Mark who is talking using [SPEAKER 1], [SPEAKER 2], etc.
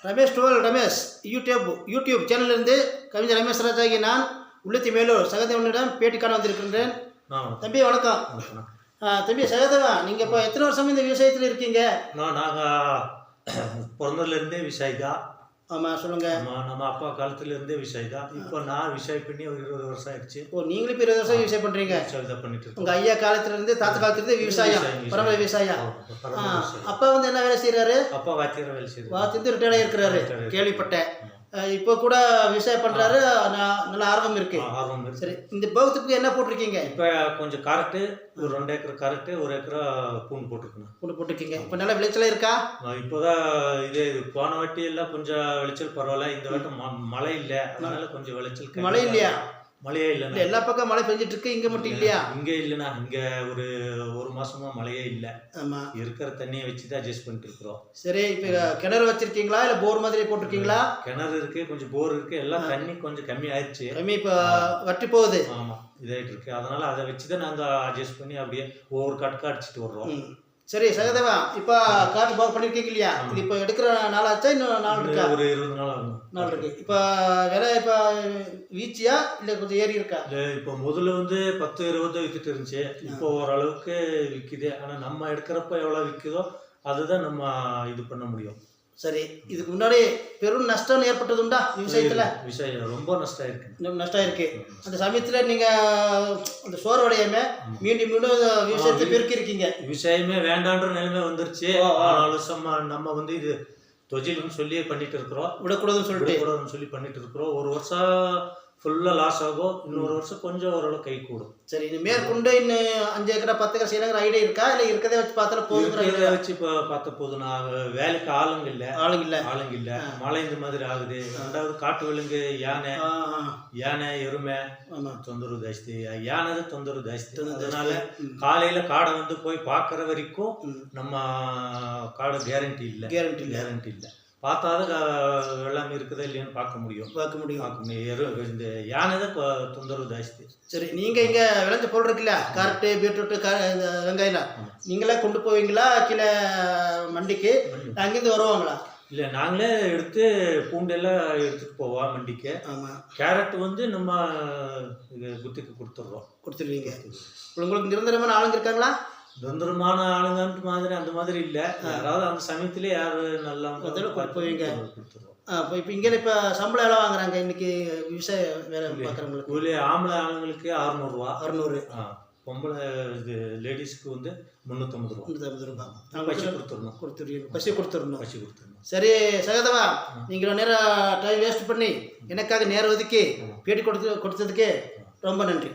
[SPEAKER 1] Ramesh twelve Ramesh YouTube சேனலிருந்து கவிஞர் ரமேஷ் ராஜாகி நான் உள்ளத்தி மேலூர் சகதேவனிடம் பேட்டி காண வந்திருக்கின்றேன். தம்பி வணக்கம். தம்பி சகதேவா, நீங்கள் இப்போ எத்தனை வருஷம் இந்த விவசாயத்தில் இருக்கீங்க?
[SPEAKER 2] நாங்கள் பிறந்ததுலேருந்தே விவசாயி தான்.
[SPEAKER 1] ஆமாம், சொல்லுங்கள்.
[SPEAKER 2] நம்ம அப்பா காலத்துலேருந்தே விவசாயி தான். இப்போ நான் விவசாயம் பண்ணி ஒரு 20 வருஷம் ஆயிடுச்சு.
[SPEAKER 1] நீங்களும் இப்போ 20 வருஷம் விவசாயம் பண்ணுறீங்க?
[SPEAKER 2] விவசாயம் பண்ணிட்டு இருக்கோம்.
[SPEAKER 1] உங்கள் ஐயா காலத்துலேருந்து தாத்தா காலத்துலேருந்து விவசாயம், பரம்பரை விவசாயம். அப்பா வந்து என்ன வேலை செய்கிறாரு?
[SPEAKER 2] அப்பா வாத்தியார வேலை செய்கிறாரு.
[SPEAKER 1] வாத்தியந்து ரிட்டையர்டாக இருக்கிறாரு, கேள்விப்பட்டேன். இப்போ கூட விவசாயம் பண்ணுறாரு, நல்ல ஆர்வம் இருக்கு. சரி, இந்த போகத்துக்கு என்ன போட்டிருக்கீங்க?
[SPEAKER 2] இப்போ கொஞ்சம் கரெக்டு, ஒரு 2 ஏக்கர் கரெக்டு, 1 ஏக்கரா பூண்டு போட்டிருக்கணும்.
[SPEAKER 1] பூண்டு போட்டிருக்கீங்க. இப்போ நல்ல விளைச்சல் இருக்கா?
[SPEAKER 2] இப்போதான் இது போன வாட்டி எல்லாம் கொஞ்சம் விளைச்சல் பரவாயில்ல. இந்த வாட்டம் மழை இல்லை, அதனால கொஞ்சம் விளைச்சல்.
[SPEAKER 1] மழை இல்லையா?
[SPEAKER 2] மழையே இல்லைண்ணா.
[SPEAKER 1] எல்லா பக்கம் மழை பெஞ்சிட்டு இருக்கு, இங்கே மட்டும் இல்லையா?
[SPEAKER 2] இங்கே இல்லைண்ணா, இங்கே ஒரு மாசமா மழையே இல்லை.
[SPEAKER 1] ஆமாம்,
[SPEAKER 2] இருக்கிற தண்ணியை வச்சு தான் அட்ஜஸ்ட் பண்ணிட்டு இருக்கிறோம்.
[SPEAKER 1] சரி, இப்போ கிணறு வச்சிருக்கீங்களா இல்லை போர் மாதிரி போட்டிருக்கீங்களா?
[SPEAKER 2] கிணறு இருக்கு, கொஞ்சம் போர் இருக்கு, எல்லாம் தண்ணி கொஞ்சம் கம்மி ஆயிடுச்சு.
[SPEAKER 1] கம்மி, இப்போ வற்றி போகுது.
[SPEAKER 2] ஆமாம், இதாகிட்டு இருக்கு. அதனால அதை வச்சு தான் நாங்கள் அட்ஜஸ்ட் பண்ணி அப்படியே ஒவ்வொரு கட்டுக்கா அடிச்சுட்டு வர்றோம்.
[SPEAKER 1] சரி சகதேவா, இப்போ காட்டு போர் பண்ணியிருக்கீங்க இல்லையா? இது இப்போ எடுக்கிற நாளாச்சா இன்னும் நாள் இருக்கா?
[SPEAKER 2] ஒரு 20 நாள் ஆகும்.
[SPEAKER 1] நாள் இருக்கு. இப்போ விலை இப்போ வீச்சியா இல்லை கொஞ்சம் ஏறி இருக்கா?
[SPEAKER 2] இல்லை, இப்போ முதல்ல வந்து 10-20 வித்துட்டு இருந்துச்சு. இப்போ ஓரளவுக்கு விற்கிது. ஆனால் நம்ம எடுக்கிறப்ப எவ்வளோ விற்குதோ அதுதான் நம்ம இது பண்ண முடியும்.
[SPEAKER 1] சரி, இதுக்கு முன்னாடி பெரும் நஷ்டம் ஏற்பட்டது உண்டா விவசாயத்தில்?
[SPEAKER 2] விவசாயம் ரொம்ப நஷ்டம் இருக்கு.
[SPEAKER 1] நஷ்டம் இருக்கு. அந்த சமயத்தில் நீங்கள் அந்த சோர்வடையாம மீண்டும் விவசாயத்தை பெருக்கி இருக்கீங்க.
[SPEAKER 2] விவசாயமே வேண்டான்ற நிலைமை வந்துருச்சு. ஆனாலும் நம்ம வந்து இது தொழில்னு சொல்லி பண்ணிட்டு இருக்கிறோம்.
[SPEAKER 1] விடக்கூடாதுன்னு
[SPEAKER 2] சொல்லி பண்ணிட்டு இருக்கிறோம். ஒரு வருஷம் ஃபுல்லாக லாஸ் ஆகும், இன்னொரு வருஷம் கொஞ்சம் ஓரளவு கை கூடும்.
[SPEAKER 1] சரி, இது மேற்கொண்டு இன்னும் 5 ஏக்கரா 10 ஏக்கர் செய்யணுங்கிற ஐடியா இருக்கா? இல்லை இருக்கிறதே வச்சு பார்த்தாலும் போதுங்கிற
[SPEAKER 2] இதை வச்சு இப்போ பார்த்த போதும். நான் வேலைக்கு ஆளுங்க இல்லை. மழை இந்த மாதிரி ஆகுது. 2வது காட்டு விலங்கு, யானை எருமை தொந்தரவு ஜாஸ்தி. யானை தொந்தரவு ஜாஸ்தி. அதனால காலையில காடை வந்து போய் பார்க்குற வரைக்கும் நம்ம காடை கேரண்டி இல்லை. பார்த்தாதான் எல்லாமே இருக்குதா இல்லையான்னு பார்க்க முடியும். இந்த யானை தான் தொந்தரவு ஜாஸ்தி.
[SPEAKER 1] சரி, நீங்கள் இங்கே விளைஞ்ச பொருள் இருக்குல்ல, கேரட்டு, பீட்ரூட்டு, இந்த வெங்காயம், நீங்களே கொண்டு போவீங்களா கீழே மண்டிக்கு? அங்கேருந்து வருவாங்களா?
[SPEAKER 2] இல்லை, நாங்களே எடுத்து பூண்டெல்லாம் எடுத்துகிட்டு போவோம் மண்டிக்கு.
[SPEAKER 1] ஆமாம்.
[SPEAKER 2] கேரட் வந்து நம்ம குத்திக்கு
[SPEAKER 1] கொடுத்துருவீங்க. உங்களுக்கு நிரந்தரமான ஆளுங்க இருக்காங்களா?
[SPEAKER 2] நிரந்தரமான ஆளுங்கன்ட்டு மாதிரி அந்த மாதிரி இல்லை. யாராவது அந்த சமயத்திலே யார் நல்லா
[SPEAKER 1] போவீங்க கொடுத்துருவோம். இப்போ இங்கே இப்போ சம்பளம் எவ்வளோ வாங்குறாங்க இன்னைக்கு விவசாய வேலை பார்க்குறவங்களுக்கு?
[SPEAKER 2] கூலி ஆம்பளை ஆளுங்களுக்கு 600 ரூபா.
[SPEAKER 1] 600.
[SPEAKER 2] பொம்பளை இது லேடிஸ்க்கு வந்து 350 ரூபா.
[SPEAKER 1] 350 ரூபா.
[SPEAKER 2] பசி கொடுத்துருவோம்.
[SPEAKER 1] பசி கொடுத்துடணும். சரி சகதேவா, நீங்கள் நேரம் டைம் வேஸ்ட் பண்ணி எனக்காக நேரம் ஒதுக்கி பேட்டி கொடுத்ததுக்கு ரொம்ப நன்றி.